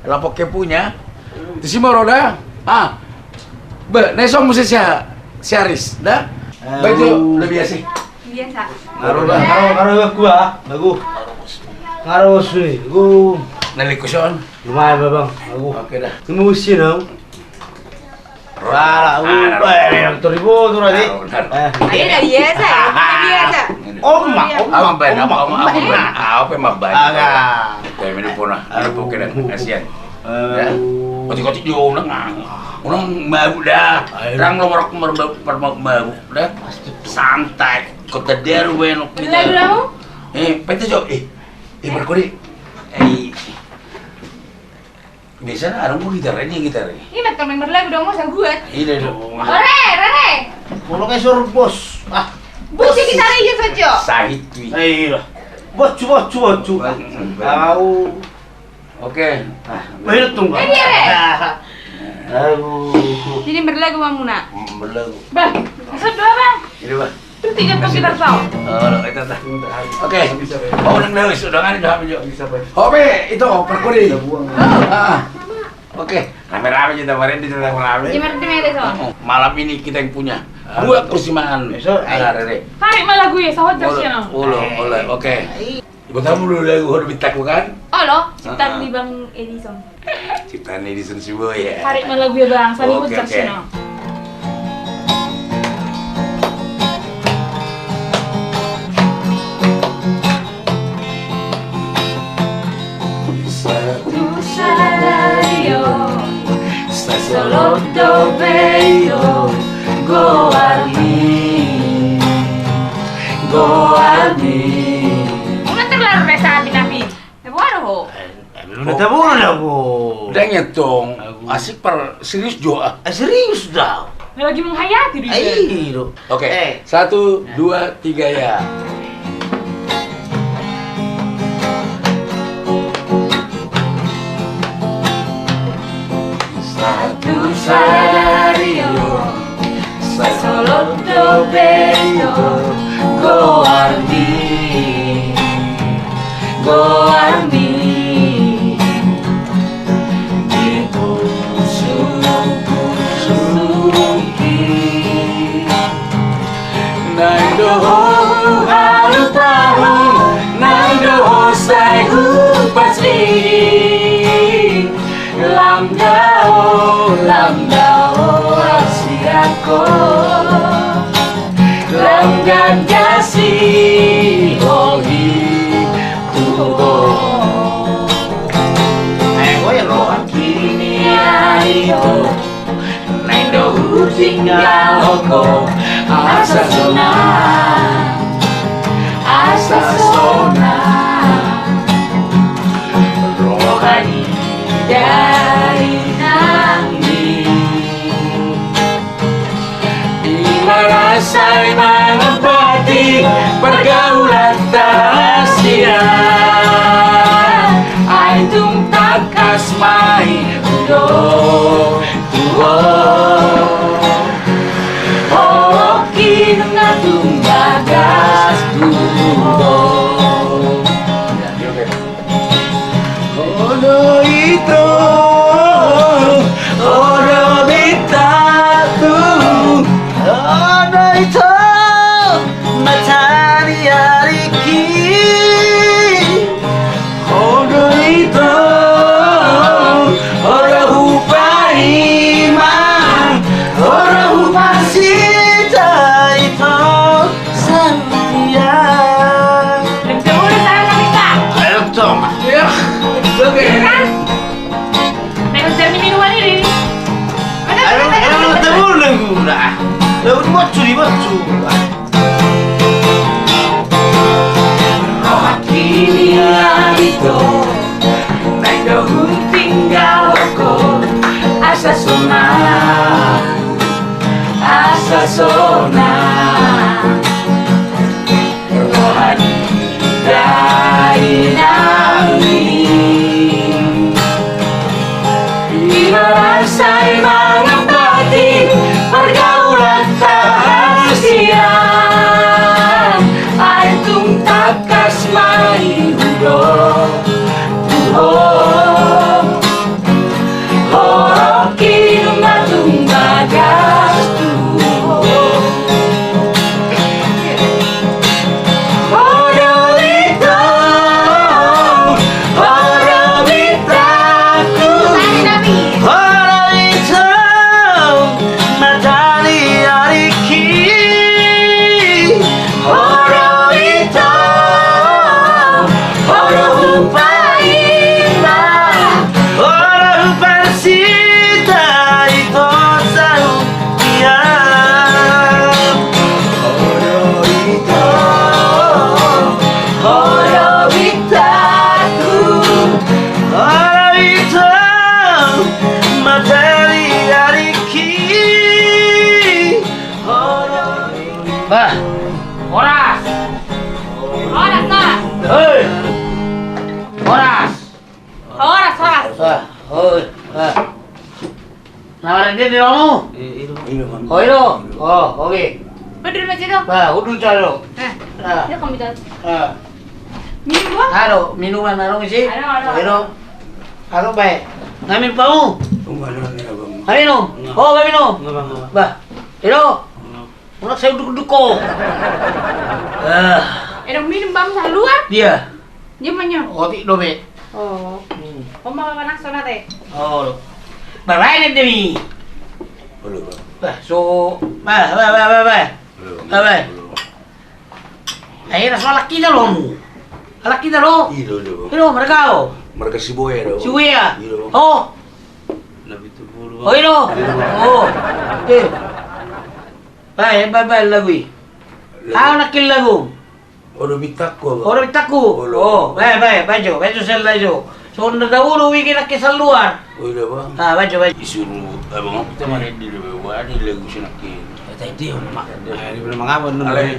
lapok kepunya. Di sini roda. Nesong mesti siaris, dah. Baju udah biasa. Biasa. Ngaruh gua, lagu. Ngaruh sih, gua. Nali kuson. Lumayan bang, lagu. Oke dah. Kemusin dong. Wala, yang teribu tuh tadi. Ada udah biasa ya, biasa. Abang apa mabay? Agak. Kayak minum punah, minum kena kasihan. Ya, kocik juga unang baru dah. Orang nomor baru dah. Santai, kota dia lu benok. Lagu kamu? Pete jo, berkori. Biasanya orang mau gitar. Ini betul member lagu dong, mau buat. Ini dong. Rere. Kalau kayak suruh bos, Bos gitar aja saja. Sahit wi. iya. Bos. Tahu. Oke. Baik tunggu. Aduh. Jadi berlagu kamu nak. Berlagu. Bang, maksud dua bang. Ini bah. Itu tiga tuh gitar tau. Itu dah. Oke. Mau nang lewis udah ngani dah jo. Oke, itu perkuri. Oke. Rame-rame kita kemarin di rame-rame. Gimana tuh mereka so? Malam ini kita yang punya. Dua kursimaan. Rere. Tarik malah gue, sahut jaksya no. Oleh. Oke. Ibu tahu dulu lagu udah bitak bukan? Oh lo, ciptaan di Bang Edison. Ciptaan Edison si boy ya. Tarik malah gue bang, saling Oke, jaksya oke. no. Satu salario, solo doveio, goarmi. Una terlalu resa nabi. Nabuaro. Udah tahu aku. Udah nyetong. Asik serius doa. Serius dah. Lagi menghayati dia. Ayo. Oke. 1, 2, 3 ya. Satu salario, solo doveio, goarmi. Lamdao asiako Lamdan kasih hohi kubo Kini ayo Nendo tinggal oko Asa sona Rohani dari Saya menempati pergaulan tak sia Aitung takas mai udo tuo Oh kinu ngatung bagas tuo Ono itu Ono bitatu itu matahari ariki Hodo itu Ora hupai Nawarin dia di kamu. Iya, Bang. Oh itu. Oh oke. Udah macam tu. Bah, udun calo. Dia kami dah. Minum buah. Halo, minuman narong isi. Ada. Halo. Halo baik. Ngamin pau. Tumbalan ya, Bang. Hai minum. Oh, baik minum. Bah. Halo. Unak saya duduk ko. Minum bam sa luar. Dia. Dia mana? Oti dobe. Oh. Oma ka nak sana teh. Oh. Bye-bye demi. Halo, Bang. Bah, so. Bye. Bye. Ayo soal laki dah lo. Laki dah lo. Iya, Bang. Halo, mereka. Mereka si Boy ada. Si Wia. Iya, Bang. Oh. Lebih tu Oh, itu. Oh. Eh. Bye lagu. Ah, nakil lagu. Orang bitak ko, Bang. Orang taku. Oh, baju sel baju. So, dahulu wiki nak kisah luar. Oh, iya, Bang. Ah, baju. Disuruh abang kita mana di bawah di lagu sinakin. Tadi mak. Di belum mengabon Alay,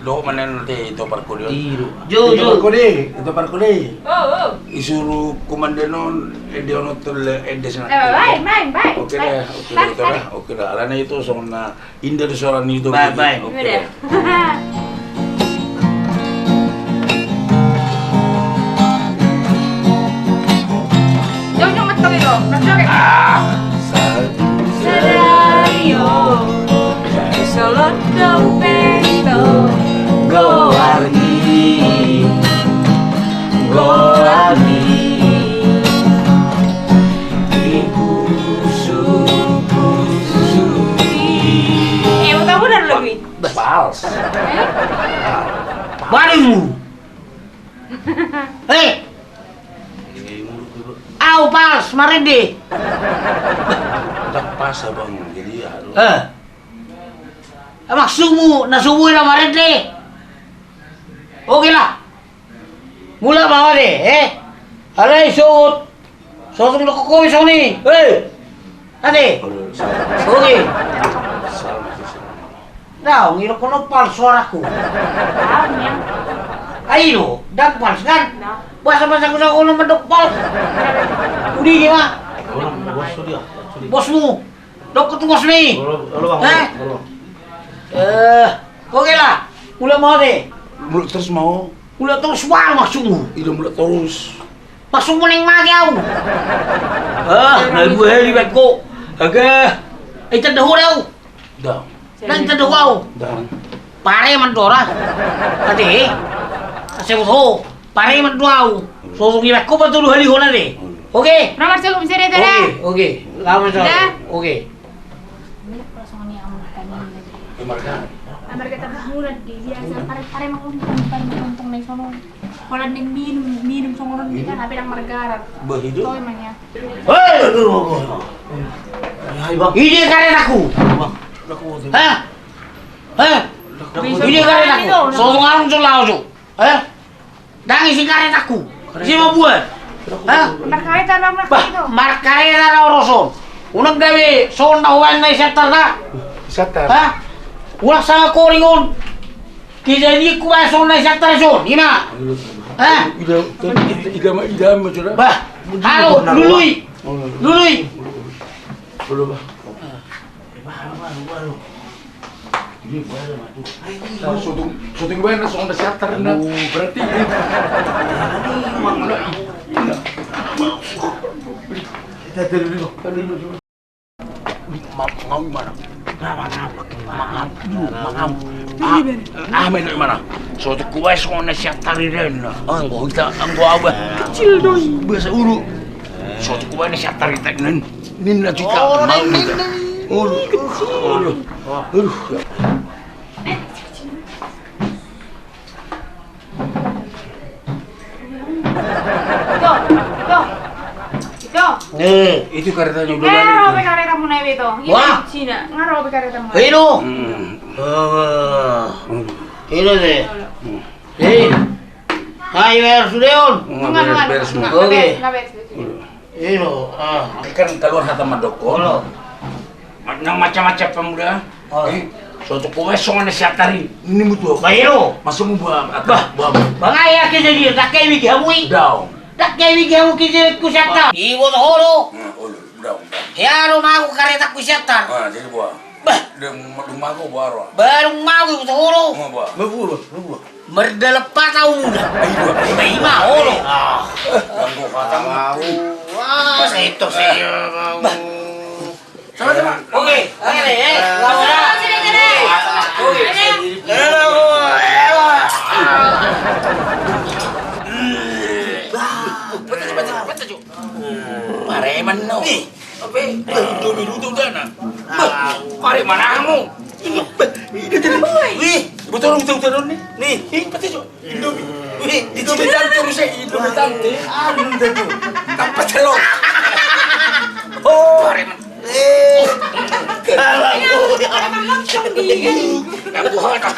do mana nanti itu parko dia. Jo. Itu parko dia. Oh. Isuruh komandanon dia notul ede sinakin. Main. Oke dah, oke dah. Alana itu soalnya indah di suara itu. Bye. Oke Udah. dah. Jom matok itu. Matok. Sadario. Solo do peito. Go argi. Iku Betul benar lebih. Pals. Barimu. Hei. Au pals, mari deh. Tak pas abang, jadi harus. Maksudmu, nasubuhin na mari deh. Oke lah. Mula bawa deh, Alay, suot. Suot ng lukukoy sa ni. Ade. Oke. Daw, ngiro ko ng pals suaraku. Ayo, dak pals kan? Basa-basa ko sa ulo medok-pals. Udi gimana? Bosmu. Dok ketemu bos ni. Oke lah. Mula mau deh. Mulut terus mau. Mula terus wang maksudmu. Ida mulut terus. Maksud mo nang magi ako. Nagbuhay libat ko. Aga. Ay tadaho daw. Dah. Nang tadaho ako. Dah. Pare man dora. Ate. Kasi mo pare man daw. So libat ko pa tulo hali hona de. Oke. Nomor cukup bisa deh dah. Oke. Lama sa. Dah. Oke. Marga. Amar kita bahulad di biasa pare mangkong na sono. Kalau ning minum songoron di kan hape nang margarat. Behidup. Toy manya. Hei, ini karen aku. Hah? Ini karen aku. So ngarang so lao so. Dangi si karen aku. Si mau buat. Margarita naman Bah, itu. markarera na oroson. Unang gabi, so nahuan na isetar na. Satar. Ulang sa koringon. Kaya hindi ko ba so na isetar so. Ima. Ida macam Bah, halo, luluy. Belum bah. Syuting gue na soal satar na. Berarti mang na. Mau mana? Main dari mana? Suatu kue soalnya satar ren. Anggo kita apa? Kecil doi bahasa uru. Suatu kue ni satar kita nin juga mau ni. Aduh. Itu karetanya udah Ngaro pe kareta mo na ito. Wah. China. Ngaro pe kareta mo. Hino. Hino deh. Hai, ver sudeon. Beres semua. Oke. Ngabet. Hino. Kan keluar kata Madoko. Nang macam-macam pemuda. Suatu kue soalnya siatari. Ini mutu. Bayro. Masuk mu buah. Bangaya ke jadi tak kayak wiki hamui. Daw. Tak kayak wiki hamu ke jadi ku sakta. Ibu to holo. Udah. Ya rumahku kareta kusyatan. Ah, jadi buah. Bah, Rumahku baru. bareng mau itu holo. Mau buah. Babu. Merdelepa tahu muda. Ayo, Lima holo. ganggu kata Mau. Wah, itu saya mau. Sama-sama. Oke, oke, Pareman no. Apa? Dulu dana. Pareman kamu. Wih, betul nih. Nih, pati jo. Wih, itu betul terus itu betul. Anu tadi. Dapat telur. Oh, pareman. Pareman loncong dia. Aku hata.